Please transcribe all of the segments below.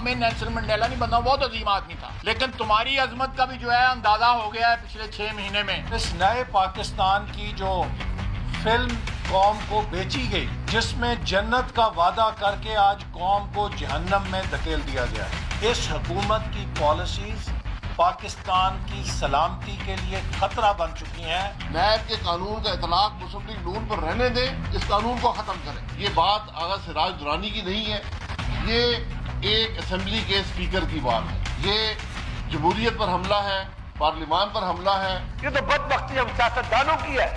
میں Nelson Mandela نہیں بنتا، بہت عظیم آدمی تھا، لیکن تمہاری عظمت کا بھی جو ہے اندازہ ہو گیا ہے پچھلے 6 مہینے میں۔ اس نئے پاکستان کی جو فلم قوم کو بیچی گئی، جس میں جنت کا وعدہ کر کے آج قوم کو جہنم میں دھکیل دیا گیا ہے، اس حکومت کی پالیسیز پاکستان کی سلامتی کے لیے خطرہ بن چکی ہیں۔ نیب کے قانون کا اطلاق مسلم لیگ نون پر رہنے دیں، اس قانون کو ختم کریں۔ یہ بات آغا سراج درانی کی نہیں ہے، یہ ایک اسمبلی کے اسپیکر کی بات ہے، یہ جمہوریت پر حملہ ہے، پارلیمان پر حملہ ہے۔ یہ تو بدبختی ہم سیاستدانوں کی ہے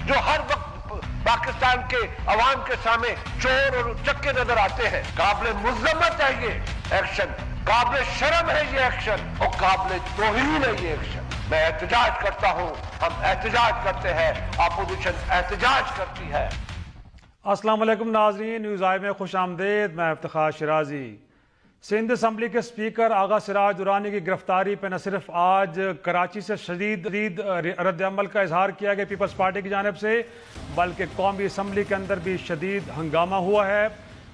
جو ہر وقت پاکستان کے عوام کے سامنے چور اور چکے نظر آتے ہیں۔ قابل مذمت ہے یہ ایکشن، قابل شرم ہے یہ ایکشن، اور قابل توہین ہے یہ ایکشن۔ میں احتجاج کرتا ہوں، ہم احتجاج کرتے ہیں، اپوزیشن احتجاج کرتی ہے۔ السلام علیکم ناظرین، نیوز آئی میں خوش آمدید، میں افتخار شرازی۔ سندھ اسمبلی کے اسپیکر آغا سراج درانی کی گرفتاری پہ نہ صرف آج کراچی سے شدید رد عمل کا اظہار کیا گیا پیپلز پارٹی کی جانب سے، بلکہ قومی اسمبلی کے اندر بھی شدید ہنگامہ ہوا ہے،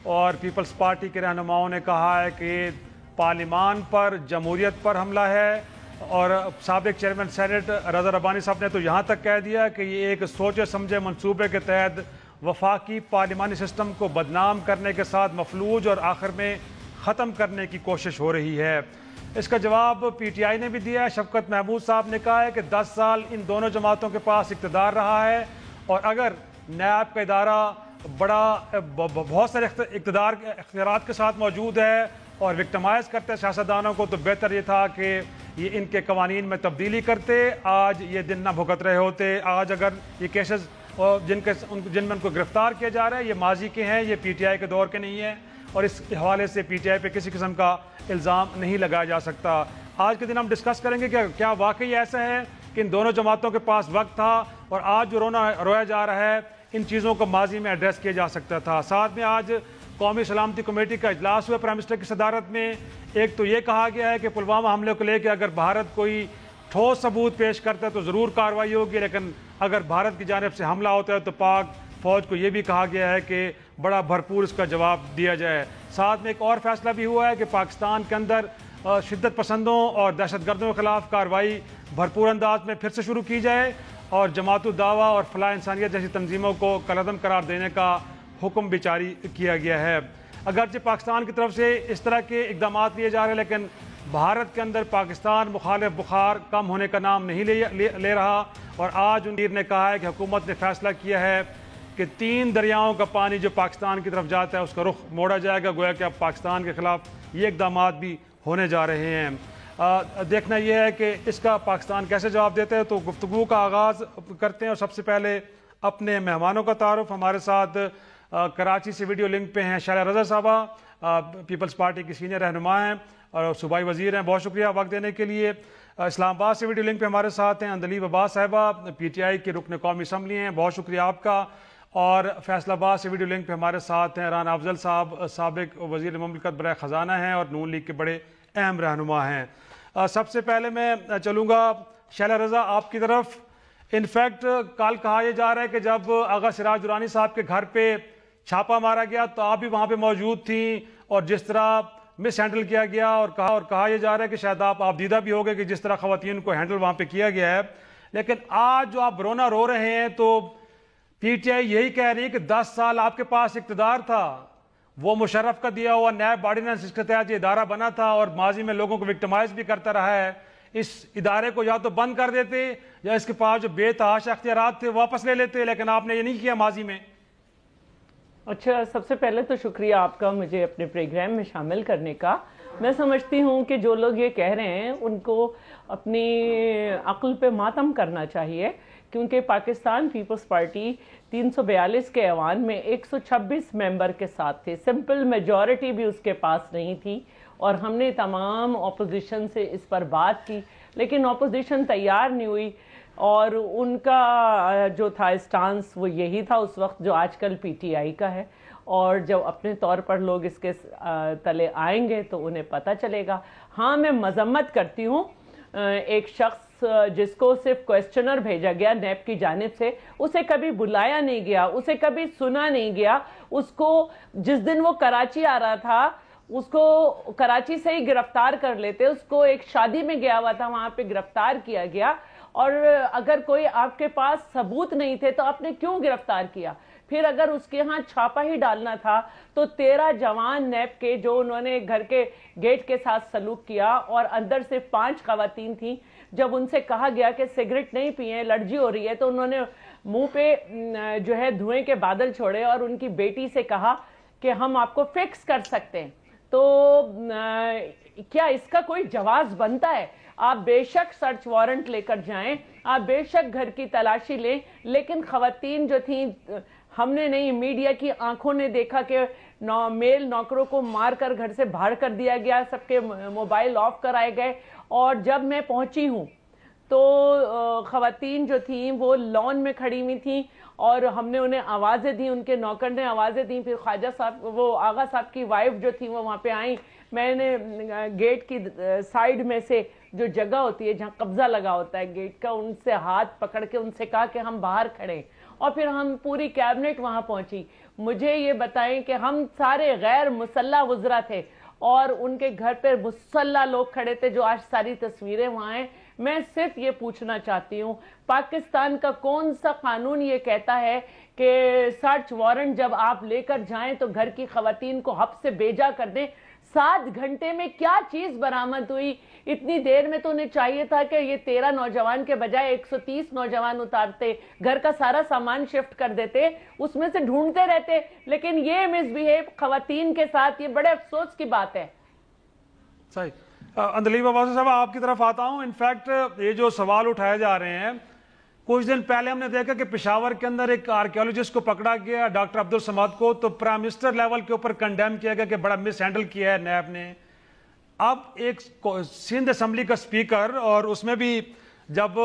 اور پیپلز پارٹی کے رہنماؤں نے کہا ہے کہ پارلیمان پر، جمہوریت پر حملہ ہے، اور سابق چیئرمین سینیٹ رضا ربانی صاحب نے تو یہاں تک کہہ دیا کہ یہ ایک سوچے سمجھے منصوبے کے تحت وفاقی پارلیمانی سسٹم کو بدنام کرنے کے ساتھ مفلوج اور آخر میں ختم کرنے کی کوشش ہو رہی ہے۔ اس کا جواب پی ٹی آئی نے بھی دیا ہے۔ شفقت محمود صاحب نے کہا ہے کہ 10 سال ان دونوں جماعتوں کے پاس اقتدار رہا ہے، اور اگر نیب کا ادارہ بہت سارے اختیارات کے ساتھ موجود ہے اور وکٹمائز کرتے سیاستدانوں کو، تو بہتر یہ تھا کہ یہ ان کے قوانین میں تبدیلی کرتے، آج یہ دن نہ بھگت رہے ہوتے۔ آج اگر یہ کیسز جن میں ان کو گرفتار کیا جا رہا ہے یہ ماضی کے ہیں، یہ پی ٹی آئی کے دور کے نہیں ہیں، اور اس حوالے سے پی ٹی آئی پہ کسی قسم کا الزام نہیں لگایا جا سکتا۔ آج کے دن ہم ڈسکس کریں گے کہ کیا واقعی ایسا ہے کہ ان دونوں جماعتوں کے پاس وقت تھا، اور آج جو رویا جا رہا ہے ان چیزوں کو ماضی میں ایڈریس کیا جا سکتا تھا۔ ساتھ میں آج قومی سلامتی کمیٹی کا اجلاس ہوا پرائم منسٹر کی صدارت میں۔ ایک تو یہ کہا گیا ہے کہ پلوامہ حملے کو لے کے اگر بھارت کوئی ٹھوس ثبوت پیش کرتا ہے تو ضرور کارروائی ہوگی، لیکن اگر بھارت کی جانب سے حملہ ہوتا ہے تو پاک فوج کو یہ بھی کہا گیا ہے کہ بڑا بھرپور اس کا جواب دیا جائے۔ ساتھ میں ایک اور فیصلہ بھی ہوا ہے کہ پاکستان کے اندر شدت پسندوں اور دہشت گردوں کے خلاف کارروائی بھرپور انداز میں پھر سے شروع کی جائے، اور جماعت الدعوہ اور فلاح انسانیت جیسی تنظیموں کو کالعدم قرار دینے کا حکم بھی جاری کیا گیا ہے۔ اگرچہ پاکستان کی طرف سے اس طرح کے اقدامات لیے جا رہے ہیں، لیکن بھارت کے اندر پاکستان مخالف بخار کم ہونے کا نام نہیں لے رہا، اور آج وزیر نے کہا ہے کہ حکومت نے فیصلہ کیا ہے کہ 3 دریاؤں کا پانی جو پاکستان کی طرف جاتا ہے اس کا رخ موڑا جائے گا، گویا کہ اب پاکستان کے خلاف یہ اقدامات بھی ہونے جا رہے ہیں۔ دیکھنا یہ ہے کہ اس کا پاکستان کیسے جواب دیتے ہیں۔ تو گفتگو کا آغاز کرتے ہیں، اور سب سے پہلے اپنے مہمانوں کا تعارف۔ ہمارے ساتھ کراچی سے ویڈیو لنک پہ ہیں شائلہ رضا صاحبہ، پیپلز پارٹی کی سینئر رہنما ہیں اور صوبائی وزیر ہیں، بہت شکریہ وقت دینے کے لیے۔ اسلام آباد سے ویڈیو لنک پہ ہمارے ساتھ ہیں اندلیب عباس صاحبہ، پی ٹی آئی کے رکن قومی اسمبلی ہیں، بہت شکریہ آپ کا۔ اور فیصل آباد سے ویڈیو لنک پہ ہمارے ساتھ ہیں رانا افضل صاحب، سابق وزیر مملکت برائے خزانہ ہیں اور نون لیگ کے بڑے اہم رہنما ہیں۔ سب سے پہلے میں چلوں گا شائلہ رضا آپ کی طرف۔ انفیکٹ کل کہا یہ جا رہا ہے کہ جب آغا سراج درانی صاحب کے گھر پہ چھاپا مارا گیا تو آپ بھی وہاں پہ موجود تھیں، اور جس طرح مس ہینڈل کیا گیا اور کہا یہ جا رہا ہے کہ شاید آپ دیدہ بھی ہوگے کہ جس طرح خواتین کو ہینڈل وہاں پہ کیا گیا ہے، لیکن آج جو آپ رونا رو رہے ہیں تو پی ٹی آئی یہی کہہ رہی ہے کہ 10 سال آپ کے پاس اقتدار تھا، وہ مشرف کا دیا ہوا نیب آرڈیننس اس کے تحت یہ ادارہ بنا تھا، اور ماضی میں لوگوں کو وکٹمائز بھی کرتا رہا ہے، اس ادارے کو یا تو بند کر دیتے یا اس کے پاس جو بے تحاشا اختیارات تھے واپس لے لیتے، لیکن آپ نے یہ نہیں کیا ماضی میں۔ اچھا، سب سے پہلے تو شکریہ آپ کا مجھے اپنے پروگرام میں شامل کرنے کا۔ میں سمجھتی ہوں کہ جو لوگ یہ کہہ رہے ہیں ان کو اپنی عقل پہ ماتم کرنا چاہیے، کیونکہ پاکستان پیپلز پارٹی 342 کے ایوان میں 126 ممبر کے ساتھ تھے، سمپل میجورٹی بھی اس کے پاس نہیں تھی، اور ہم نے تمام اپوزیشن سے اس پر بات کی، لیکن اپوزیشن تیار نہیں ہوئی، اور ان کا جو تھا اسٹانس وہ یہی تھا اس وقت جو آج کل پی ٹی آئی کا ہے، اور جب اپنے طور پر لوگ اس کے تلے آئیں گے تو انہیں پتہ چلے گا۔ ہاں، میں مذمت کرتی ہوں ایک شخص جس کو صرف کویسچنر بھیجا گیا نیب کی جانب سے، اسے کبھی بلایا نہیں گیا، اسے کبھی سنا نہیں گیا، اس کو جس دن وہ کراچی آ رہا تھا اس کو کراچی سے ہی گرفتار کر لیتے. اس کو ایک شادی میں گیا ہوا تھا, وہاں پہ گرفتار کیا گیا, اور اگر کوئی آپ کے پاس ثبوت نہیں تھے تو آپ نے کیوں گرفتار کیا؟ پھر اگر اس کے ہاں چھاپا ہی ڈالنا تھا تو 13 جوان نیب کے جو انہوں نے گھر کے گیٹ کے ساتھ سلوک کیا, اور اندر صرف 5 خواتین تھیں, جب ان سے کہا گیا کہ سگریٹ نہیں پئیں, الرجی ہو رہی ہے, تو انہوں نے منہ پہ جو ہے دھوئیں کے بادل چھوڑے اور ان کی بیٹی سے کہا کہ ہم آپ کو فکس کر سکتے ہیں. تو کیا اس کا کوئی جواز بنتا ہے؟ آپ بے شک سرچ وارنٹ لے کر جائیں, آپ بے شک گھر کی تلاشی لیں, لیکن خواتین جو تھیں, ہم نے نہیں, میڈیا کی آنکھوں نے دیکھا کہ میل نوکروں کو مار کر گھر سے باہر کر دیا گیا, سب کے موبائل آف کرائے گئے. اور جب میں پہنچی ہوں تو خواتین جو تھیں وہ لان میں کھڑی ہوئی تھیں, اور ہم نے انہیں آوازیں دیں, ان کے نوکر نے آوازیں دیں. پھر خواجہ صاحب, وہ آغا صاحب کی وائف جو تھی وہ وہاں پہ آئیں. میں نے گیٹ کی سائیڈ میں سے جو جگہ ہوتی ہے جہاں قبضہ لگا ہوتا ہے گیٹ کا, ان سے ہاتھ پکڑ کے ان سے کہا کہ ہم باہر کھڑے, اور پھر ہم پوری کیبنٹ وہاں پہنچی. مجھے یہ بتائیں کہ ہم سارے غیر مسلح وزراء تھے اور ان کے گھر پہ مسلح لوگ کھڑے تھے, جو آج ساری تصویریں وہاں ہیں. میں صرف یہ پوچھنا چاہتی ہوں, پاکستان کا کون سا قانون یہ کہتا ہے کہ سرچ وارنٹ جب آپ لے کر جائیں تو گھر کی خواتین کو حبس سے بیجا کر دیں؟ 7 گھنٹے میں کیا چیز برآمد ہوئی؟ اتنی دیر میں تو انہیں چاہیے تھا کہ یہ 13 نوجوان کے بجائے 130 نوجوان اتارتے, گھر کا سارا سامان شفٹ کر دیتے, اس میں سے ڈھونڈتے رہتے. لیکن یہ مس بیہیو خواتین کے ساتھ, یہ بڑے افسوس کی بات ہے. صحیح. اندلیب عباسی صاحب, آپ کی طرف آتا ہوں. انفیکٹ یہ جو سوال اٹھائے جا رہے ہیں, کچھ دن پہلے ہم نے دیکھا کہ پشاور کے اندر ایک آرکیولوجسٹ کو پکڑا گیا, ڈاکٹر عبدالصمد کو, تو پرائم منسٹر لیول کے اوپر کنڈیم کیا گیا کہ بڑا مس ہینڈل کیا ہے نیب نے. اب ایک سندھ اسمبلی کا اسپیکر, اور اس میں بھی جب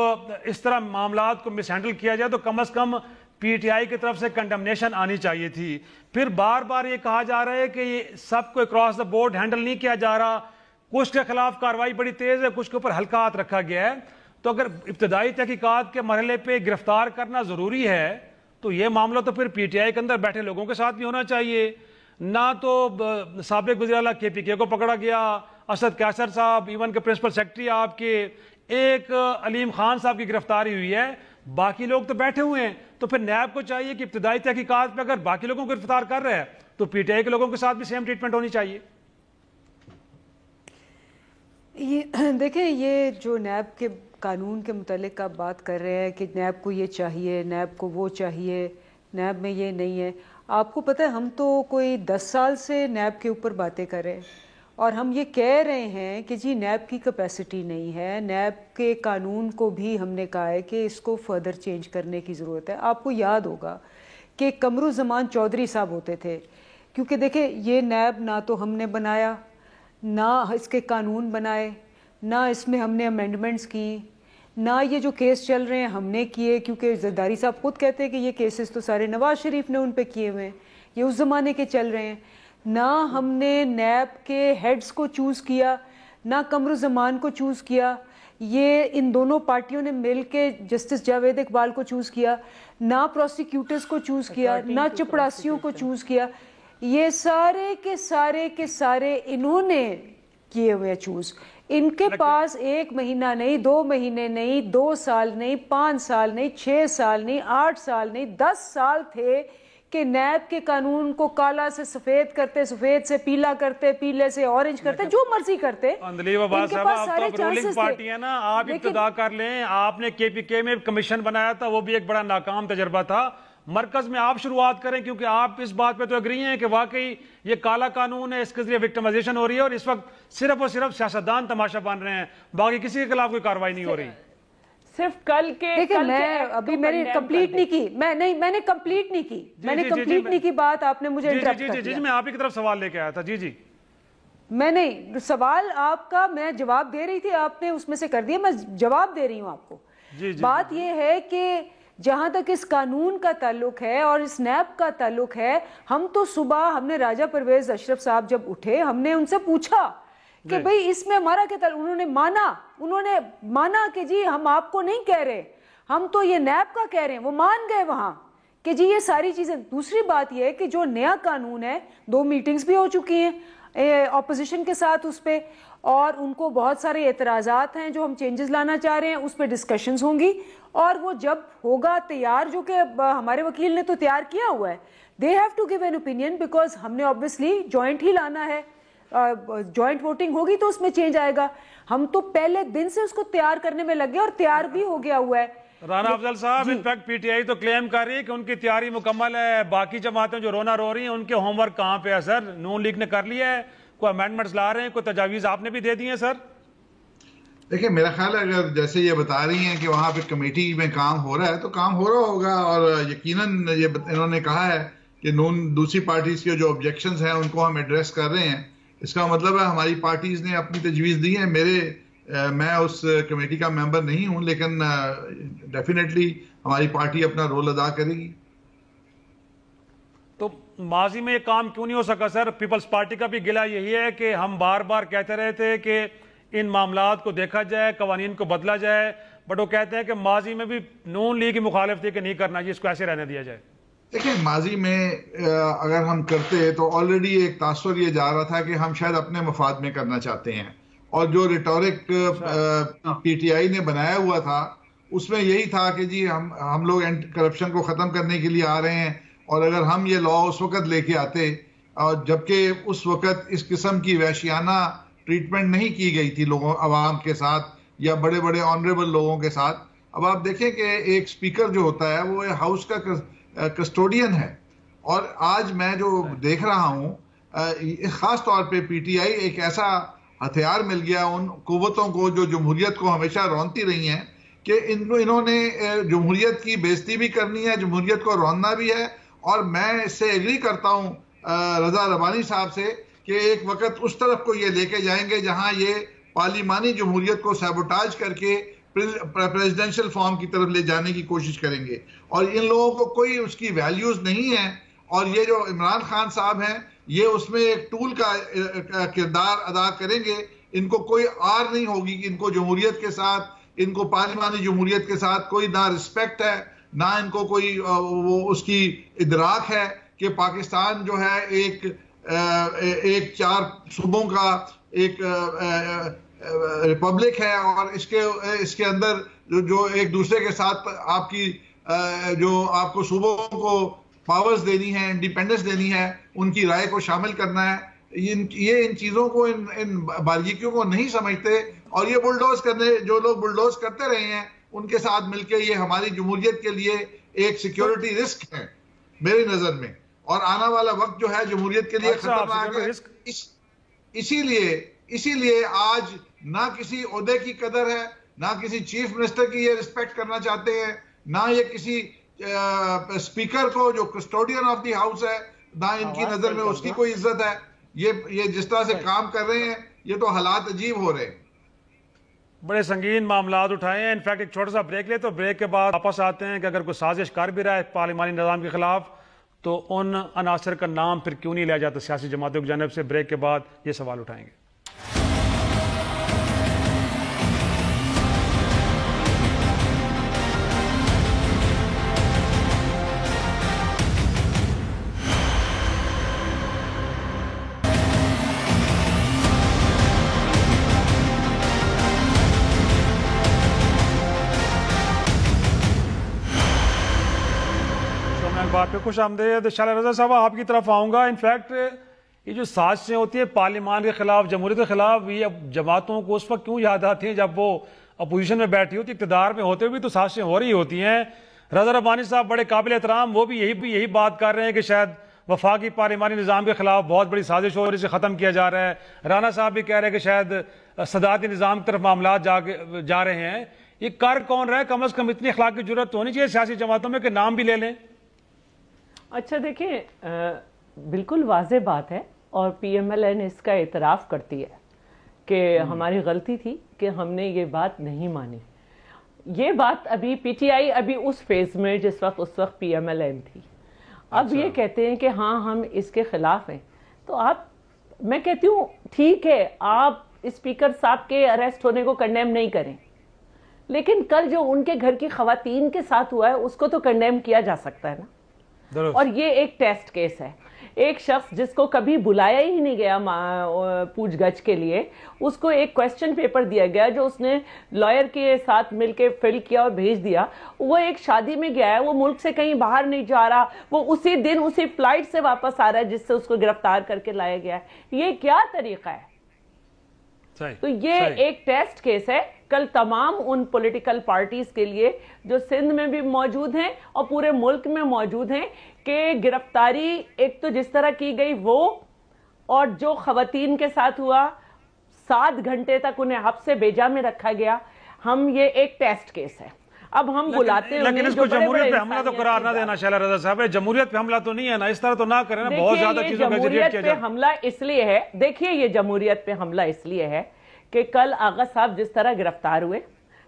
اس طرح معاملات کو مس ہینڈل کیا جائے تو کم از کم پی ٹی آئی کی طرف سے کنڈمنیشن آنی چاہیے تھی. پھر بار بار یہ کہا جا رہا ہے کہ یہ سب کو اکراس دا بورڈ ہینڈل نہیں کیا جا رہا, کچھ کے خلاف کارروائی بڑی تیز ہے, کچھ کے اوپر ہلکا ہاتھ رکھا گیا ہے. تو اگر ابتدائی تحقیقات کے مرحلے پہ گرفتار کرنا ضروری ہے تو یہ معاملہ تو پھر پی ٹی آئی کے اندر بیٹھے لوگوں کے ساتھ بھی ہونا چاہیے. نہ تو سابق وزیر اعلیٰ کے پی کے کو پکڑا گیا, اسد قیصر صاحب, ایون کے پرنسپل سیکرٹری آپ کے, ایک علیم خان صاحب کی گرفتاری ہوئی ہے, باقی لوگ تو بیٹھے ہوئے ہیں. تو پھر نیب کو چاہیے کہ ابتدائی تحقیقات پہ اگر باقی لوگوں کو گرفتار کر رہے ہیں تو پی ٹی آئی کے لوگوں کے ساتھ بھی سیم ٹریٹمنٹ ہونی چاہیے. یہ دیکھیں, یہ جو نیب کے قانون کے متعلق آپ بات کر رہے ہیں کہ نیب کو یہ چاہیے, نیب کو وہ چاہیے, نیب میں یہ نہیں ہے. آپ کو پتہ ہے ہم تو کوئی 10 سال سے نیب کے اوپر باتیں کر رہے ہیں, اور ہم یہ کہہ رہے ہیں کہ جی نیب کی کیپیسٹی نہیں ہے. نیب کے قانون کو بھی ہم نے کہا ہے کہ اس کو فردر چینج کرنے کی ضرورت ہے. آپ کو یاد ہوگا کہ قمرالزمان چودھری صاحب ہوتے تھے, کیونکہ دیکھیں یہ نیب نہ تو ہم نے بنایا, نہ اس کے قانون بنائے, نہ اس میں ہم نے امینڈمنٹس کی, نہ یہ جو کیس چل رہے ہیں ہم نے کیے, کیونکہ زرداری صاحب خود کہتے ہیں کہ یہ کیسز تو سارے نواز شریف نے ان پہ کیے ہوئے ہیں, یہ اس زمانے کے چل رہے ہیں. نہ ہم نے نیب کے ہیڈز کو چوز کیا, نہ قمرالزمان کو چوز کیا, یہ ان دونوں پارٹیوں نے مل کے جسٹس جاوید اقبال کو چوز کیا, نہ پروسیکیوٹرز کو چوز کیا, نہ چپڑاسیوں کو چوز کیا. یہ سارے کے سارے انہوں نے کیے ہوئے چوز. ان کے پاس 1 مہینہ نہیں, 2 مہینے نہیں, 2 سال نہیں, 5 سال نہیں, 6 سال نہیں, 8 سال نہیں, 10 سال تھے کہ نیب کے قانون کو کالا سے سفید کرتے, سفید سے پیلا کرتے, پیلے سے اورنج کرتے, جو مرضی کرتے. اندلیب عباس صاحب, آپ تو رولنگ پارٹی ہے نا, آپ ابتدا کر لیں. آپ نے کے پی کے میں کمیشن بنایا تھا, وہ بھی ایک بڑا ناکام تجربہ تھا. مرکز میں آپ شروعات کریں, کیونکہ آپ اس بات پہ تو اگری ہیں کہ واقعی یہ کالا قانون ہے, اس کے ذریعے وکٹمائزیشن ہو رہی ہے, اور اس وقت صرف اور صرف سیاستدان تماشا بن رہے ہیں, باقی کسی کے خلاف کوئی کارروائی نہیں ہو رہی. صرف کل کے دیکھیں, میں ابھی میں نے کمپلیٹ نہیں کی, میں نے کمپلیٹ نہیں کی بات, آپ نے مجھے انٹرپٹ کر دیا. جی میں آپ کی طرف سوال لے کے آیا تھا. جی میں نہیں, سوال آپ کا میں جواب دے رہی تھی, آپ نے اس میں سے کر دیا, میں جواب دے رہی ہوں آپ کو. بات یہ ہے کہ جہاں تک اس قانون کا تعلق ہے اور اس نیب کا تعلق ہے, ہم تو صبح ہم نے راجہ پرویز اشرف صاحب جب اٹھے, ہم نے ان سے پوچھا کہ بھئی اس میں ہمارا کیا تعلق. انہوں نے مانا کہ جی ہم آپ کو نہیں کہہ رہے, ہم تو یہ نیب کا کہہ رہے ہیں. وہ مان گئے وہاں کہ جی یہ ساری چیزیں. دوسری بات یہ ہے کہ جو نیا قانون ہے, 2 میٹنگز بھی ہو چکی ہیں, اپوزیشن کے ساتھ اس پہ، اور ان کو بہت سارے اعتراضات ہیں جو ہم چینجز لانا چاہ رہے ہیں، اس پہ ڈسکشنز ہوں گی، اور وہ جب ہوگا تیار، جو کہ ہمارے وکیل نے تو تیار کیا ہوا ہے، they have to give an opinion, because ہم نے آبویسلی جوائنٹ ہی لانا ہے، جوائنٹ ووٹنگ ہوگی تو اس میں چینج آئے گا. ہم تو پہلے دن سے اس کو تیار کرنے میں لگ گئے اور تیار بھی ہو گیا ہوا ہے. رانا افضل صاحب، ان فیکٹ پی ٹی آئی تو کلیم کر رہی ہے کہ ان کی تیاری مکمل ہے، باقی جماعتیں جو رونا رو رہی ہیں ان کے ہوم ورک کہاں پہ ہے سر؟ نون لیگ نے کر لیا ہے، کوئی امینڈمنٹس لا رہے ہیں، کوئی تجاویز آپ نے بھی دے دی ہیں سر؟ دیکھیں میرا خیال ہے اگر جیسے یہ بتا رہی ہیں کہ وہاں پہ کمیٹی میں کام ہو رہا ہے تو کام ہو رہا ہوگا، اور یقیناً یہ انہوں نے کہا ہے کہ دوسری پارٹیز کے جو آبجیکشنز ہیں ان کو ہم ایڈریس کر رہے ہیں. اس کا مطلب ہے ہماری پارٹیز نے اپنی تجویز دی ہے. میں اس کمیٹی کا ممبر نہیں ہوں، لیکن ڈیفینیٹلی ہماری پارٹی اپنا رول ادا کرے گی. تو ماضی میں یہ کام کیوں نہیں ہو سکا سر؟ پیپلز پارٹی کا بھی گلہ یہی ہے کہ ہم بار بار کہتے رہے تھے کہ ان معاملات کو دیکھا جائے، قوانین کو بدلا جائے، بٹ وہ کہتے ہیں کہ ماضی میں بھی نون لیگ کی مخالف تھی کہ نہیں کرنا چاہیے، اس کو ایسے رہنے دیا جائے. دیکھیں ماضی میں اگر ہم کرتے تو آلریڈی ایک تاثر یہ جا رہا تھا کہ ہم شاید اپنے مفاد میں کرنا چاہتے ہیں، اور جو ریٹورک پی ٹی آئی نے بنایا ہوا تھا اس میں یہی تھا کہ جی ہم لوگ کرپشن کو ختم کرنے کے لیے آ رہے ہیں، اور اگر ہم یہ لا اس وقت لے کے آتے، اور جبکہ اس وقت اس قسم کی وحشیانہ ٹریٹمنٹ نہیں کی گئی تھی عوام کے ساتھ یا بڑے بڑے آنریبل لوگوں کے ساتھ. اب آپ دیکھیں کہ ایک اسپیکر جو ہوتا ہے وہ ہاؤس کا کسٹوڈین ہے، اور آج میں جو دیکھ رہا ہوں خاص طور پہ پی ٹی آئی ایک ایسا ہتھیار مل گیا ان قوتوں کو جو جمہوریت کو ہمیشہ رونتی رہی ہیں کہ انہوں نے جمہوریت کی بےزتی بھی کرنی ہے، جمہوریت کو روننا بھی ہے. اور میں اس سے ایگری کرتا ہوں رضا ربانی صاحب سے کہ ایک وقت اس طرف کو یہ لے کے جائیں گے جہاں یہ پارلیمانی جمہوریت کو سیبوٹاج کر کے پریزیڈنشل فارم کی طرف لے جانے کی کوشش کریں گے، اور ان لوگوں کو کوئی اس کی ویلیوز نہیں ہے. اور یہ جو عمران خان صاحب ہیں یہ اس میں ایک ٹول کا کردار ادا کریں گے. ان کو کوئی آر نہیں ہوگی کہ ان کو جمہوریت کے ساتھ، ان کو پارلیمانی جمہوریت کے ساتھ کوئی نہ رسپیکٹ ہے، نہ ان کو کوئی وہ اس کی ادراک ہے کہ پاکستان جو ہے ایک 4 صوبوں کا ایک ریپبلک ہے، اور اس کے اندر جو ایک دوسرے کے ساتھ آپ کی جو آپ کو صوبوں کو پاورز دینی ہے، انڈیپینڈنس دینی ہے، ان کی رائے کو شامل کرنا ہے. یہ ان چیزوں کو ان باریکیوں کو نہیں سمجھتے، اور یہ بلڈوز کرنے جو لوگ بلڈوز کرتے رہے ہیں ان کے ساتھ مل کے یہ ہماری جمہوریت کے لیے ایک سیکیورٹی رسک ہے میری نظر میں، اور آنا والا وقت جو ہے جمہوریت کے لیے خطرناک ہے. اسی لیے آج نہ کسی عہدے کی قدر ہے، نہ کسی چیف منسٹر کی یہ رسپیکٹ کرنا چاہتے ہیں، نہ یہ کسی اسپیکر کو جو کسٹوڈین آف دی ہاؤس ہے، نہ ان کی نظر میں اس کی کوئی عزت ہے. یہ جس طرح سے کام کر رہے ہیں یہ تو حالات عجیب ہو رہے ہیں. بڑے سنگین معاملات اٹھائے ہیں. انفیکٹ ایک چھوٹا سا بریک لے تو بریک کے بعد واپس آتے ہیں کہ اگر کوئی سازش کر بھی رہا ہے پارلیمانی نظام کے خلاف تو ان عناصر کا نام پھر کیوں نہیں لیا جاتا سیاسی جماعتوں کی جانب سے. بریک کے بعد یہ سوال اٹھائیں گے. بات پہ خوش آمدید. شالا رضا صاحب آپ کی طرف آؤں گا. انفیکٹ یہ جو سازشیں ہوتی ہیں پارلیمان کے خلاف، جمہوریت کے خلاف، یہ جماعتوں کو اس وقت کیوں یاد آتی ہیں جب وہ اپوزیشن میں بیٹھی ہوتی، اقتدار میں ہوتے ہوئے بھی تو سازشیں ہو رہی ہوتی ہیں. رضا ربانی صاحب بڑے قابل احترام، وہ بھی یہی بات کر رہے ہیں کہ شاید وفاقی پارلیمانی نظام کے خلاف بہت بڑی سازش ہو رہی ہے، اسے ختم کیا جا رہا ہے. رانا صاحب بھی کہہ رہے ہیں کہ شاید صدارتی نظام کی طرف معاملات جا رہے ہیں. یہ کر کون رہا ہے؟ کم از کم اتنی اخلاق کی ضرورت تو ہونی چاہیے سیاسی جماعتوں میں کہ نام بھی لے لیں. اچھا دیکھیں، بالکل واضح بات ہے اور پی ایم ایل این اس کا اعتراف کرتی ہے کہ ہماری غلطی تھی کہ ہم نے یہ بات نہیں مانی. یہ بات ابھی پی ٹی آئی ابھی اس فیز میں اس وقت پی ایم ایل این تھی. اب یہ کہتے ہیں کہ ہاں ہم اس کے خلاف ہیں. تو میں کہتی ہوں ٹھیک ہے، آپ اسپیکر صاحب کے اریسٹ ہونے کو کنڈیم نہیں کریں، لیکن کل جو ان کے گھر کی خواتین کے ساتھ ہوا ہے اس کو تو کنڈیم کیا جا سکتا ہے نا. اور یہ ایک ٹیسٹ کیس ہے. ایک شخص جس کو کبھی بلایا ہی نہیں گیا پوچھ گچھ کے لیے، اس کو ایک کویسچن پیپر دیا گیا جو اس نے لائر کے ساتھ مل کے فل کیا اور بھیج دیا. وہ ایک شادی میں گیا ہے، وہ ملک سے کہیں باہر نہیں جا رہا، وہ اسی دن اسی فلائٹ سے واپس آ رہا ہے جس سے اس کو گرفتار کر کے لایا گیا ہے. یہ کیا طریقہ ہے؟ تو یہ ایک ٹیسٹ کیس ہے کل تمام ان پولیٹیکل پارٹیز کے لیے جو سندھ میں بھی موجود ہیں اور پورے ملک میں موجود ہیں کہ گرفتاری ایک تو جس طرح کی گئی وہ، اور جو خواتین کے ساتھ ہوا 7 گھنٹے تک انہیں حبس بیجا میں رکھا گیا. ہم یہ ایک ٹیسٹ کیس ہے. اب ہم بلاتے ہیں لیکن اس کو جمہوریت پہ حملہ تو قرار نہ دینا شیلا رضا صاحب. جمہوریت پہ حملہ تو نہیں ہے نا، اس طرح تو نہ کریں نا، بہت زیادہ چیزوں کا ذریعہ کیا جائے. حملہ اس لیے ہے، دیکھیے یہ جمہوریت پہ حملہ اس لیے ہے کہ کل آغا صاحب جس طرح گرفتار ہوئے،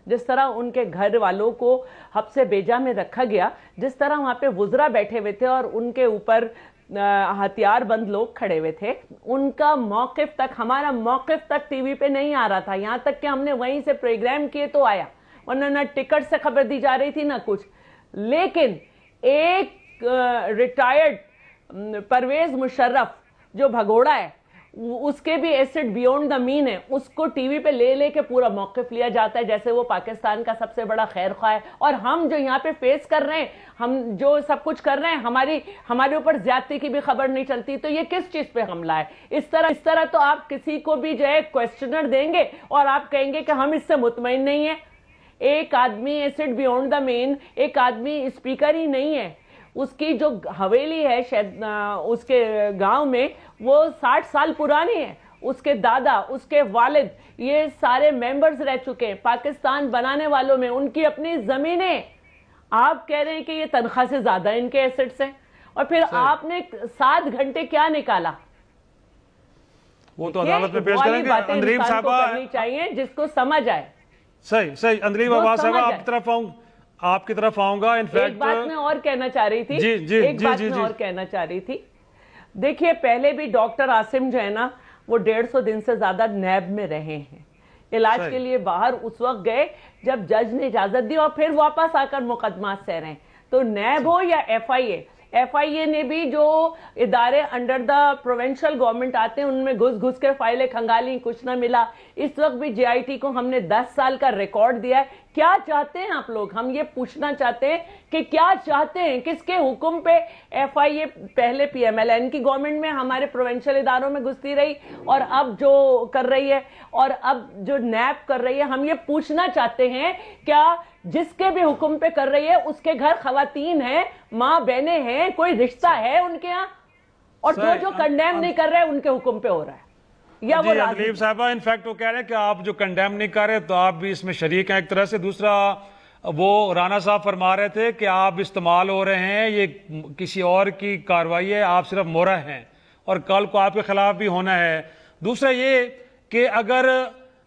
جس طرح ان کے گھر والوں کو حبس بیجا میں رکھا گیا، جس طرح وہاں پہ وزراء بیٹھے ہوئے تھے اور ان کے اوپر ہتھیار بند لوگ کھڑے ہوئے تھے، ان کا موقف تک، ہمارا موقف تک ٹی وی پہ نہیں آ رہا تھا. یہاں تک کہ ہم نے وہیں سے پروگرام کیے تو آیا، ورنہ نہ ٹکٹ سے خبر دی جا رہی تھی نہ کچھ. لیکن ایک ریٹائرڈ پرویز مشرف جو بھگوڑا ہے، اس کے بھی ایسڈ بیونڈ دا مین ہے، اس کو ٹی وی پہ لے لے کے پورا موقف لیا جاتا ہے جیسے وہ پاکستان کا سب سے بڑا خیر خواہ ہے. اور ہم جو یہاں پہ فیس کر رہے ہیں، ہم جو سب کچھ کر رہے ہیں، ہمارے اوپر زیادتی کی بھی خبر نہیں چلتی. تو یہ کس چیز پہ حملہ ہے؟ اس طرح تو آپ کسی کو بھی جو ہے کویسچنر دیں گے اور آپ کہیں گے کہ ہم اس سے مطمئن نہیں ہیں. ایک آدمی ایسڈ بیونڈ دا مین، ایک آدمی اسپیکر ہی نہیں ہے، اس کی جو حویلی ہے شاید اس کے گاؤں میں وہ 60 سال پرانی ہے. اس کے دادا، اس کے والد یہ سارے ممبرز رہ چکے ہیں پاکستان بنانے والوں میں، ان کی اپنی زمینیں. آپ کہہ رہے ہیں کہ یہ تنخواہ سے زیادہ ان کے ایسٹس ہیں، اور پھر آپ نے 7 گھنٹے کیا نکالا؟ وہ تو عدالت میں پیش کریں گے. اندریم صاحبہ کرنی چاہیے جس کو سمجھ آئے. صحیح اندریم عباس صاحبہ آپ کی طرف آؤں گا. ایک بات میں اور کہنا چاہ رہی تھی، دیکھیے پہلے بھی ڈاکٹر عاصم جو ہے نا وہ 150 دن سے زیادہ نیب میں رہے ہیں، علاج کے لیے باہر اس وقت گئے جب جج نے اجازت دی اور پھر واپس آ کر مقدمات سہ رہے ہیں. تو نیب ہو یا ایف آئی اے نے بھی جو ادارے انڈر دا پروونشل گورنمنٹ آتے ہیں ان میں گھس کے فائلیں کھنگالی، کچھ نہ ملا. اس وقت بھی جے آئی ٹی کو ہم نے 10 سال کا ریکارڈ دیا ہے. کیا چاہتے ہیں آپ لوگ؟ ہم یہ پوچھنا چاہتے ہیں کہ کیا چاہتے ہیں؟ کس کے حکم پہ ایف آئی اے پہلے پی ایم ایل این کی گورنمنٹ میں ہمارے پروونشل اداروں میں گھستی رہی اور اب جو کر رہی ہے اور اب جو نیب کر رہی ہے؟ ہم یہ پوچھنا چاہتے ہیں کیا جس کے بھی حکم پہ کر rہی ہے اس کے گھر خواتین ہیں، ماں بہنیں ہیں، کوئی رشتہ ہے ان کے ہاں؟ اور جو کنڈیم نہیں کر رہے ان کے حکم پہ ہو رہا ہے. یا وہ اندریم صاحبہ انفیکٹ وہ کہہ رہے ہیں کہ آپ جو کنڈیم نہیں کر رہے تو آپ بھی اس میں شریک ہیں ایک طرح سے. دوسرا وہ رانا صاحب فرما رہے تھے کہ آپ استعمال ہو رہے ہیں، یہ کسی اور کی کارروائی ہے، آپ صرف مورا ہیں اور کل کو آپ کے خلاف بھی ہونا ہے. دوسرا یہ کہ اگر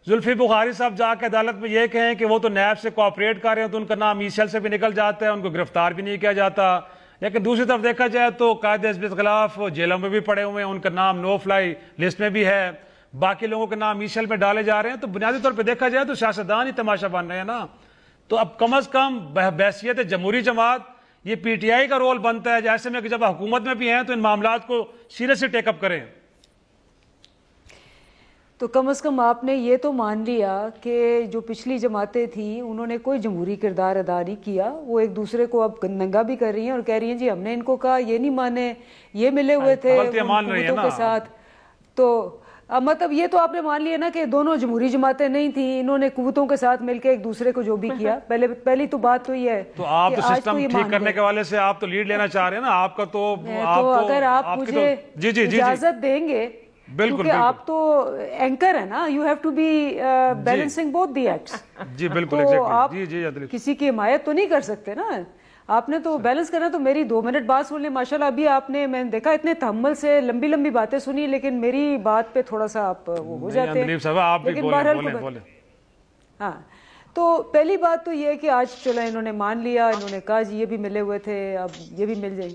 زلفی بخاری صاحب جا کے عدالت میں یہ کہیں کہ وہ تو نیب سے کوآپریٹ کر رہے ہیں تو ان کا نام ای سیل سے بھی نکل جاتا ہے، ان کو گرفتار بھی نہیں کیا جاتا. لیکن دوسری طرف دیکھا جائے تو قائد حزب اختلاف جیلوں میں بھی پڑے ہوئے ہیں، ان کا نام نو فلائی لسٹ میں بھی ہے، باقی لوگوں کے نام ای سیل میں ڈالے جا رہے ہیں. تو بنیادی طور پہ دیکھا جائے تو سیاستدان ہی تماشا بن رہے ہیں نا. تو اب کم از کم بحیثیت جمہوری جماعت یہ پی ٹی آئی کا رول بنتا ہے جیسے میں کہ جب حکومت میں بھی ہیں تو ان معاملات کو سیریس سے ٹیک اپ کریں. تو کم از کم آپ نے یہ تو مان لیا کہ جو پچھلی جماعتیں تھیں انہوں نے کوئی جمہوری کردار ادا نہیں کیا. وہ ایک دوسرے کو اب ننگا بھی کر رہی ہیں اور کہہ رہی ہیں جی ہم نے ان کو کہا، یہ نہیں مانے، یہ ملے ہوئے تھے حکومتوں کے ساتھ. تو مطلب یہ تو آپ نے مان لیا نا کہ دونوں جمہوری جماعتیں نہیں تھیں، انہوں نے قوتوں کے ساتھ مل کے ایک دوسرے کو جو بھی کیا. پہلی تو بات تو یہ ہے. تو آپ تو سسٹم ٹھیک کرنے کے والے سے آپ تو لیڈ لینا چاہ رہے ہیں نا. آپ کا تو اگر آپ مجھے اجازت دیں گے، کیونکہ آپ تو اینکر ہے نا، you have to be balancing both the acts. جی بالکل. تو آپ کسی کی حمایت تو نہیں کر سکتے نا، آپ نے تو بیلنس کرنا. تو میری 2 منٹ بات سن لیں. ماشاءاللہ ابھی آپ نے، میں نے دیکھا اتنے تحمل سے لمبی باتیں سنی، لیکن میری بات پہ تھوڑا سا آپ وہ ہو جاتے ہیں. لیکن بہرحال ہاں، تو پہلی بات تو یہ ہے کہ آج چلو انہوں نے مان لیا، انہوں نے کہا جی یہ بھی ملے ہوئے تھے، اب یہ بھی مل جائیں.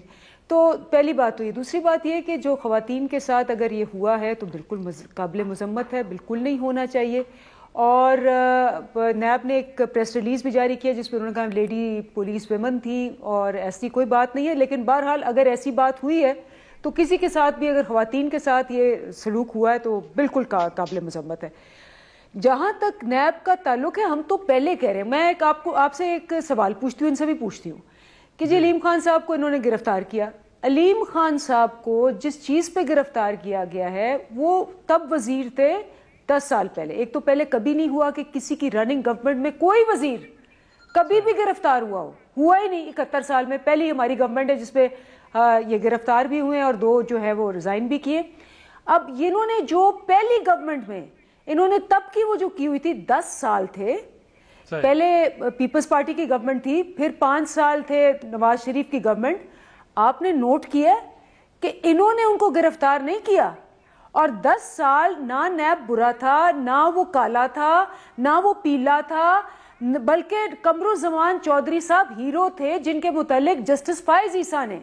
تو پہلی بات تو یہ. دوسری بات یہ کہ جو خواتین کے ساتھ اگر یہ ہوا ہے تو بالکل قابل مذمت ہے، بالکل نہیں ہونا چاہیے. اور نیب نے ایک پریس ریلیز بھی جاری کیا جس پہ انہوں نے کہا لیڈی پولیس ویمن تھی اور ایسی کوئی بات نہیں ہے. لیکن بہرحال اگر ایسی بات ہوئی ہے تو کسی کے ساتھ بھی اگر خواتین کے ساتھ یہ سلوک ہوا ہے تو بالکل قابل مذمت ہے. جہاں تک نیب کا تعلق ہے، ہم تو پہلے کہہ رہے ہیں، میں آپ سے ایک سوال پوچھتی ہوں، ان سے بھی پوچھتی ہوں کہ جی علیم خان صاحب کو انہوں نے گرفتار کیا. علیم خان صاحب کو جس چیز پہ گرفتار کیا گیا ہے وہ تب وزیر تھے 10 سال پہلے. ایک تو پہلے کبھی نہیں ہوا کہ کسی کی رننگ گورنمنٹ میں کوئی وزیر کبھی بھی گرفتار ہوا ہی نہیں. 71 سال میں پہلی ہماری گورنمنٹ ہے جس پہ یہ گرفتار بھی ہوئے اور 2 جو ہے وہ ریزائن بھی کیے. اب انہوں نے جو پہلی گورنمنٹ میں انہوں نے تب کی وہ جو کی ہوئی تھی 10 سال تھے. پہلے پیپلز پارٹی کی گورنمنٹ تھی، پھر 5 سال تھے نواز شریف کی گورنمنٹ. آپ نے نوٹ کیا کہ انہوں نے ان کو گرفتار نہیں کیا، اور 10 سال نہ نیب برا تھا، نہ وہ کالا تھا، نہ وہ پیلا تھا، بلکہ قمرالزمان چودھری صاحب ہیرو تھے جن کے متعلق جسٹس فائز عیسیٰ نے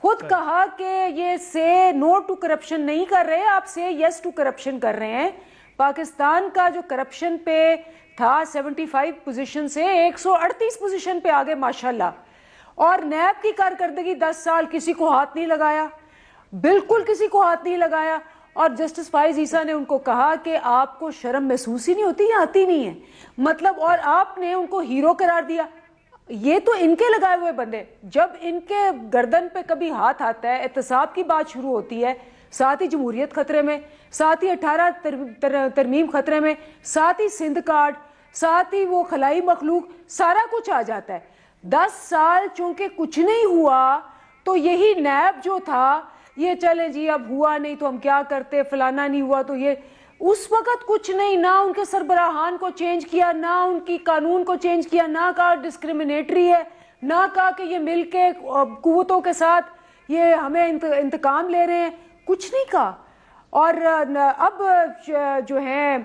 خود کہا کہ یہ سے نو ٹو کرپشن نہیں کر رہے، آپ سے یس ٹو کرپشن کر رہے ہیں. پاکستان کا جو کرپشن پہ تھا 75 پوزیشن سے 138 پوزیشن پہ آگے ماشاءاللہ. اور نیب کی کارکردگی 10 سال کسی کو ہاتھ نہیں لگایا، بالکل کسی کو ہاتھ نہیں لگایا. اور جسٹس فائز عیسیٰ نے ان کو کہا کہ آپ کو شرم محسوس ہی نہیں ہوتی یا آتی نہیں ہے مطلب، اور آپ نے ان کو ہیرو قرار دیا. یہ تو ان کے لگائے ہوئے بندے، جب ان کے گردن پہ کبھی ہاتھ آتا ہے، احتساب کی بات شروع ہوتی ہے، ساتھ ہی جمہوریت خطرے میں، ساتھ ہی 18 ترمیم خطرے میں، ساتھ ہی سندھ کارڈ، ساتھ ہی وہ خلائی مخلوق، سارا کچھ آ جاتا ہے. 10 سال چونکہ کچھ نہیں ہوا تو یہی نیب جو تھا یہ چلے جی اب ہوا نہیں تو ہم کیا کرتے، فلانا نہیں ہوا تو یہ، اس وقت کچھ نہیں، نہ ان کے سربراہان کو چینج کیا، نہ ان کی قانون کو چینج کیا، نہ کہا ڈسکریمنیٹری ہے، نہ کہا کہ یہ مل کے قوتوں کے ساتھ یہ ہمیں انتقام لے رہے ہیں، کچھ نہیں کہا. اور اب جو ہے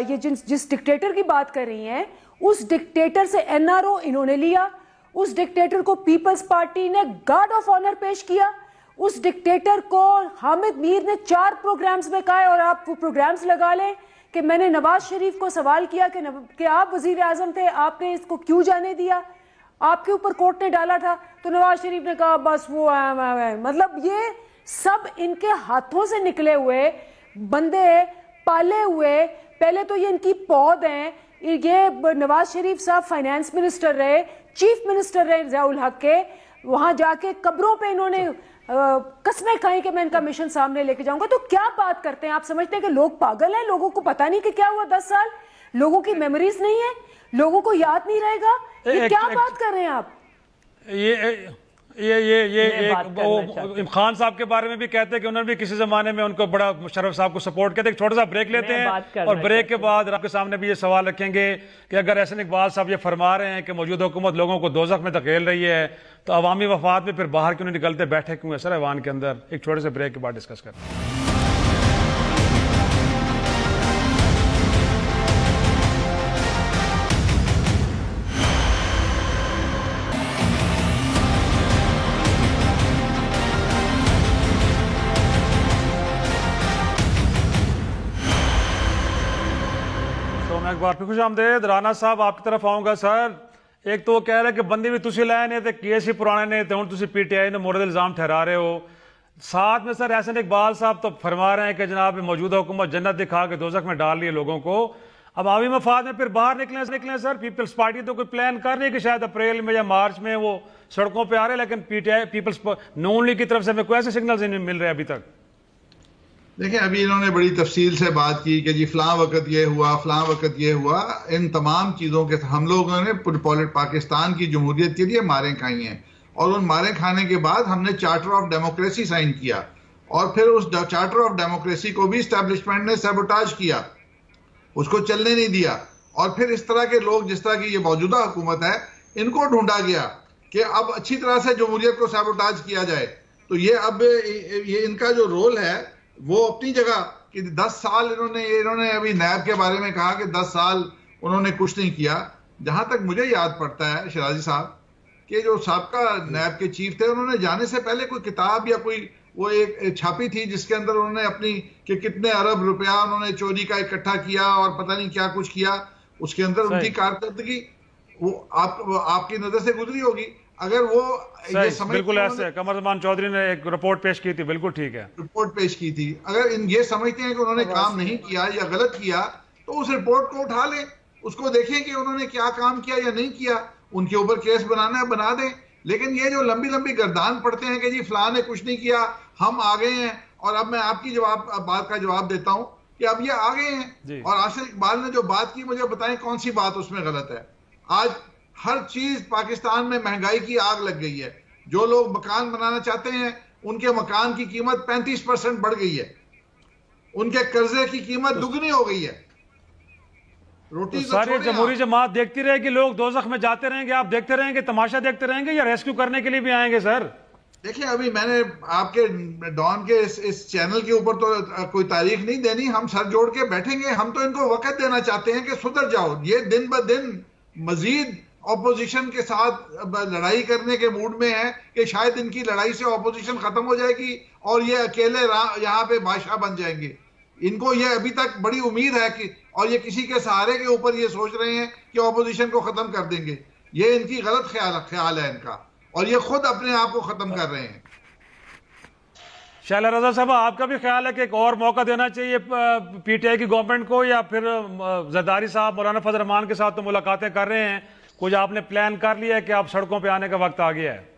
یہ جس ڈکٹیٹر کی بات کر رہی ہیں، اس ڈکٹیٹر سے NRO انہوں نے لیا، اس ڈکٹیٹر کو پیپلز پارٹی نے گارڈ آف آنر پیش کیا، اس ڈکٹیٹر کو حامد میر نے 4 پروگرامز میں کہا، اور آپ وہ پروگرامز لگا لیں کہ میں نے نواز شریف کو سوال کیا کہ آپ وزیر اعظم تھے، آپ نے اس کو کیوں جانے دیا، آپ کے اوپر کورٹ نے ڈالا تھا، تو نواز شریف نے کہا بس وہ مطلب یہ سب ان کے ہاتھوں سے نکلے ہوئے بندے، پالے ہوئے. پہلے تو یہ ان کی پود ہیں. یہ نواز شریف صاحب فائنانس منسٹر رہے، چیف منسٹر رہے ضیاء الحق کے، وہاں جا کے قبروں پہ انہوں نے قسمیں کھائیں کہ میں ان کا مشن سامنے لے کے جاؤں گا. تو کیا بات کرتے ہیں آپ؟ سمجھتے ہیں کہ لوگ پاگل ہیں، لوگوں کو پتہ نہیں کہ کیا ہوا 10 سال، لوگوں کی میموریز نہیں ہے، لوگوں کو یاد نہیں رہے گا. یہ کیا بات کر رہے ہیں آپ؟ یہ خان صاحب کے بارے میں بھی کہتے ہیں کہ انہوں نے بھی کسی زمانے میں ان کو بڑا مشرف صاحب کو سپورٹ کہتے ہیں. چھوٹا سا بریک لیتے ہیں اور بریک کے بعد آپ کے سامنے بھی یہ سوال رکھیں گے کہ اگر احسن اقبال صاحب یہ فرما رہے ہیں کہ موجودہ حکومت لوگوں کو دوزخ میں دھکیل رہی ہے تو عوامی مفاد میں پھر باہر کیوں نہیں نکلتے، بیٹھے کیوں ہیں سر ایوان کے اندر؟ ایک چھوٹے سے بریک کے بعد ڈسکس کرتے ہیں. ایک بار پھر خوش آمدید. رانا صاحب آپ کی طرف آؤں گا. سر ایک تو وہ کہہ رہے کہ بندے بھی تسی لائے نے تے کیس ہی پرانے نے تے ہن تسی پی ٹی آئی نے مورد الزام ٹھہرا رہے ہو. ساتھ میں سر احسن اقبال صاحب تو فرما رہے ہیں کہ جناب موجودہ حکومت جنت دکھا کے دوزخ میں ڈال رہی ہے لوگوں کو. اب عوامی مفاد میں پھر باہر نکلیں سر. پیپلز پارٹی تو کوئی پلان کر رہی ہے کہ شاید اپریل میں یا مارچ میں وہ سڑکوں پہ آ رہے ہیں، لیکن P T I Peoples Noon League کی طرف سے ہمیں کوئی ایسے سگنلز نہیں مل رہے ابھی تک. دیکھیں ابھی انہوں نے بڑی تفصیل سے بات کی کہ جی فلاں وقت یہ ہوا، فلاں وقت یہ ہوا. ان تمام چیزوں کے ہم لوگوں نے پاکستان کی جمہوریت کے لیے ماریں کھائی ہیں، اور ان ماریں کھانے کے بعد ہم نے چارٹر آف ڈیموکریسی سائن کیا، اور پھر اس چارٹر آف ڈیموکریسی کو بھی اسٹیبلشمنٹ نے سیبوٹاج کیا، اس کو چلنے نہیں دیا. اور پھر اس طرح کے لوگ جس طرح کی یہ موجودہ حکومت ہے، ان کو ڈھونڈا گیا کہ اب اچھی طرح سے جمہوریت کو سیبوٹاج کیا جائے. تو یہ اب یہ ان کا جو رول ہے وہ اپنی جگہ کہ 10 سال انہوں نے ابھی نیب کے بارے میں کہا کہ 10 سال انہوں نے کچھ نہیں کیا. جہاں تک مجھے یاد پڑتا ہے شیرازی صاحب کہ جو سابقہ نیب کے چیف تھے، انہوں نے جانے سے پہلے کوئی کتاب یا کوئی وہ ایک چھاپی تھی جس کے اندر انہوں نے اپنی کہ کتنے ارب روپیہ انہوں نے چوری کا اکٹھا کیا اور پتہ نہیں کیا کچھ کیا. اس کے اندر ان کی کارکردگی وہ آپ کی نظر سے گزری ہوگی. اگر وہ یہ سمجھ بالکل ایسے قمر زمان چودھری نے ایک رپورٹ پیش کی تھی، بالکل ٹھیک ہے، رپورٹ پیش کی تھی، اگر یہ سمجھتے ہیں کہ انہوں نے کام نہیں کیا یا غلط کیا تو اس رپورٹ کو اٹھا لیں، اس کو دیکھیں کہ انہوں نے کیا کام کیا یا نہیں کیا، ان کے اوپر کیس بنانا ہے بنا دیں. لیکن یہ جو لمبی لمبی گردان پڑتے ہیں کہ جی فلاں نے کچھ نہیں کیا، ہم آ گئے ہیں، اور اب میں آپ کی بات کا جواب دیتا ہوں کہ اب یہ آ گئے ہیں. اور آصف اقبال نے جو بات کی مجھے بتائیں کون سی بات اس میں غلط ہے. آج ہر چیز پاکستان میں مہنگائی کی آگ لگ گئی ہے. جو لوگ مکان بنانا چاہتے ہیں ان کے مکان کی قیمت 35% بڑھ گئی ہے، ان کے قرضے کی قیمت دگنی ہو گئی ہے. روٹی ساری جمہوری جماعت دیکھتی رہے گی، لوگ دوزخ میں جاتے رہیں گے، آپ دیکھتے رہیں گے، تماشا دیکھتے رہیں گے، یا ریسکیو کرنے کے لیے بھی آئیں گے سر؟ دیکھیں ابھی میں نے آپ کے ڈان کے اس چینل کے اوپر تو کوئی تاریخ نہیں دینی، ہم سر جوڑ کے بیٹھیں گے. ہم تو ان کو وقت دینا چاہتے ہیں کہ سدھر جاؤ. یہ دن بہ دن مزید اپوزیشن کے ساتھ لڑائی کرنے کے موڈ میں ہے کہ شاید ان کی لڑائی سے اپوزیشن ختم ہو جائے گی اور یہ اکیلے یہاں پہ بادشاہ بن جائیں گے. ان کو یہ ابھی تک بڑی امید ہے کہ، اور یہ کسی کے سہارے کے اوپر یہ سوچ رہے ہیں کہ اپوزیشن کو ختم کر دیں گے. یہ ان کی غلط خیال ہے ان کا، اور یہ خود اپنے آپ کو ختم کر رہے ہیں. شائلہ رضا صاحب، آپ کا بھی خیال ہے کہ ایک اور موقع دینا چاہیے پی ٹی آئی کی گورنمنٹ کو، یا پھر زرداری صاححب مولانا فضل الرحمان کے ساتھ تو ملاقاتیں کر رہے ہیں، کچھ آپ نے پلان کر لیا ہے کہ آپ سڑکوں پہ آنے کا وقت آ گیا ہے؟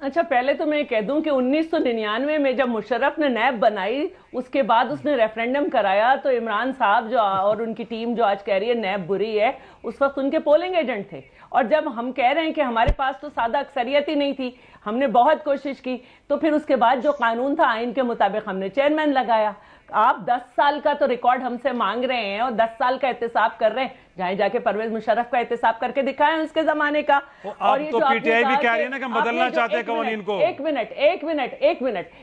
اچھا، پہلے تو میں کہہ دوں کہ 1999 میں جب مشرف نے نیب بنائی، اس کے بعد اس نے ریفرینڈم کرایا، تو عمران صاحب جو اور ان کی ٹیم جو آج کہہ رہی ہے نیب بری ہے، اس وقت ان کے پولنگ ایجنٹ تھے. اور جب ہم کہہ رہے ہیں کہ ہمارے پاس تو سادہ اکثریت ہی نہیں تھی، ہم نے بہت کوشش کی، تو پھر اس کے بعد جو قانون تھا آئین کے مطابق ہم نے چیئرمین لگایا. آپ 10 سال کا تو ریکارڈ ہم سے مانگ رہے ہیں اور 10 سال کا احتساب کر رہے ہیں. جہاں جا کے پرویز مشرف کا احتساب کر کے دکھائیں اس کے زمانے کا. اور یہ تو پی ٹی آئی بھی کہہ رہی ہے نا کہ ہم بدلنا چاہتے ہیں قوانین کو. ایک منٹ،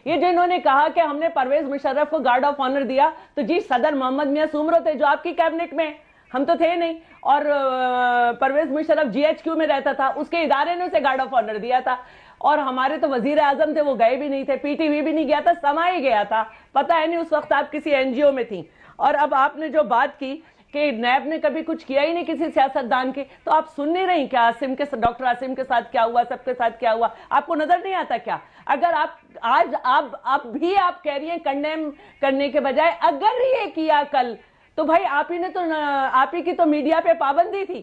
یہ جو انہوں نے کہا کہ ہم نے پرویز مشرف کو گارڈ آف آنر دیا، تو جی صدر محمد میاں سومرو تھے جو آپ کی کیبنٹ میں، ہم تو تھے نہیں. اور پرویز مشرف جی ایچ کیو میں رہتا تھا، اس کے ادارے نے اسے گارڈ آف آنر دیا تھا. اور ہمارے تو وزیر اعظم تھے، وہ گئے بھی نہیں تھے، پی ٹی وی بھی نہیں گیا تھا، سما ہی گیا تھا. پتہ ہے نہیں اس وقت آپ کسی این جی او میں تھیں. اور اب آپ نے جو بات کی کہ نیب نے کبھی کچھ کیا ہی نہیں کسی سیاستدان کے، تو آپ سن نہیں رہی کیا ڈاکٹر عاصم کے ساتھ کیا ہوا، سب کے ساتھ کیا ہوا؟ آپ کو نظر نہیں آتا کیا؟ اگر آپ آج اب بھی آپ کہہ رہی ہیں کنڈیم کرنے کے بجائے، اگر یہ کیا کل، تو بھائی آپ ہی کی تو میڈیا پہ پابندی تھی.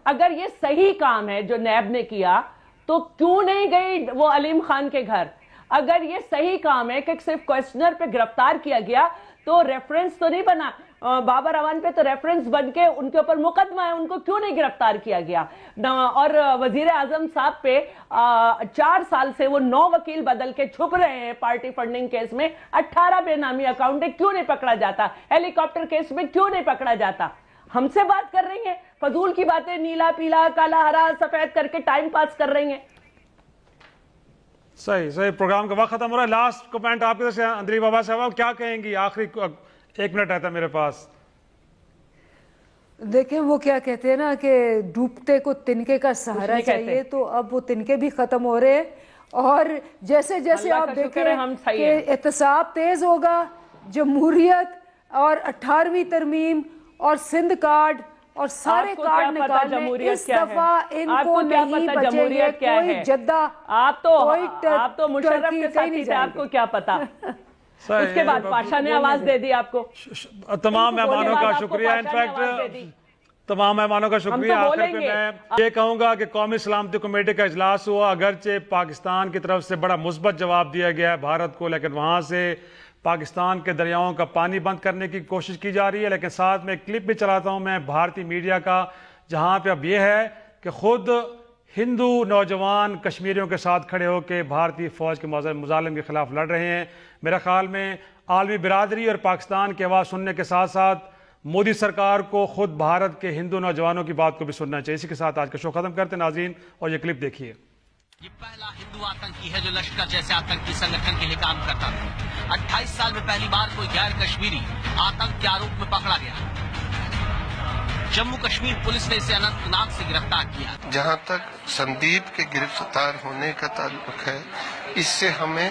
اگر یہ صحیح کام ہے جو نیب نے کیا تو کیوں نہیں گئی وہ علیم خان کے گھر؟ اگر یہ صحیح کام ہے کہ صرف کوئسچنر پہ گرفتار کیا گیا تو ریفرنس تو نہیں بنا، بابر اعوان پہ تو ریفرنس بن کے ان کے اوپر مقدمہ ہے، ان کو کیوں نہیں گرفتار کیا گیا؟ اور وزیر اعظم صاحب پہ 4 سال سے وہ 9 وکیل بدل کے چھپ رہے ہیں پارٹی فنڈنگ کیس میں. 18 بے نامی اکاؤنٹ کیوں نہیں پکڑا جاتا؟ ہیلی کاپٹر کیس میں کیوں نہیں پکڑا جاتا؟ ہم سے بات کر رہی ہیں، فضول کی باتیں نیلا پیلا کالا ہرا سفید کر کے ٹائم پاس کر رہی ہیں. صحیح پروگرام کا وقت ختم ہو رہا ہے. لاسٹ کمنٹ آپ کے سے اندری بابا صاحب کیا کہیں گی؟ آخری 1 منٹ رہتا ہے میرے پاس. دیکھیں وہ کیا کہتے ہیں نا کہ ڈوبتے کو تنکے کا سہارا چاہیے، تو اب وہ تنکے بھی ختم ہو رہے ہیں. اور جیسے جیسے آپ دیکھیں کہ احتساب تیز ہوگا، جمہوریت اور 18ویں ترمیم اور سندھ کارڈ اور سارے کارڈ نکالنے، اس دفعہ ان کو نہیں بچے گے کوئی جدہ. آپ تو مشرف کے ساتھی تھے، آپ کو کیا پتا؟ اس کے بعد پاشا نے آواز دے دی آپ کو. تمام مہمانوں کا شکریہ، انفیکٹ تمام مہمانوں کا شکریہ. آخر پہ میں یہ کہوں گا کہ قومی سلامتی کمیٹی کا اجلاس ہوا، اگرچہ پاکستان کی طرف سے بڑا مثبت جواب دیا گیا ہے بھارت کو، لیکن وہاں سے پاکستان کے دریاؤں کا پانی بند کرنے کی کوشش کی جا رہی ہے. لیکن ساتھ میں ایک کلپ بھی چلاتا ہوں میں بھارتی میڈیا کا، جہاں پہ اب یہ ہے کہ خود ہندو نوجوان کشمیریوں کے ساتھ کھڑے ہو کے بھارتی فوج کے مظالم کے خلاف لڑ رہے ہیں. میرا خیال میں عالمی برادری اور پاکستان کی آواز سننے کے ساتھ ساتھ مودی سرکار کو خود بھارت کے ہندو نوجوانوں کی بات کو بھی سننا چاہیے. اسی کے ساتھ آج کا شو ختم کرتے ہیں ناظرین، اور یہ کلپ دیکھیے. یہ پہلا ہندو آتنکی ہے جو لشکر جیسے آتنکی سنگٹھن کے لیے کام کرتا تھا. 28 سال میں پہلی بار کوئی غیر کشمیری آتنک کے آروپ میں پکڑا گیا. جموں کشمیر پولیس نے اسے اننت ناگ سے گرفتار کیا. جہاں تک سندیپ کے گرفتار ہونے کا تعلق ہے، اس سے ہمیں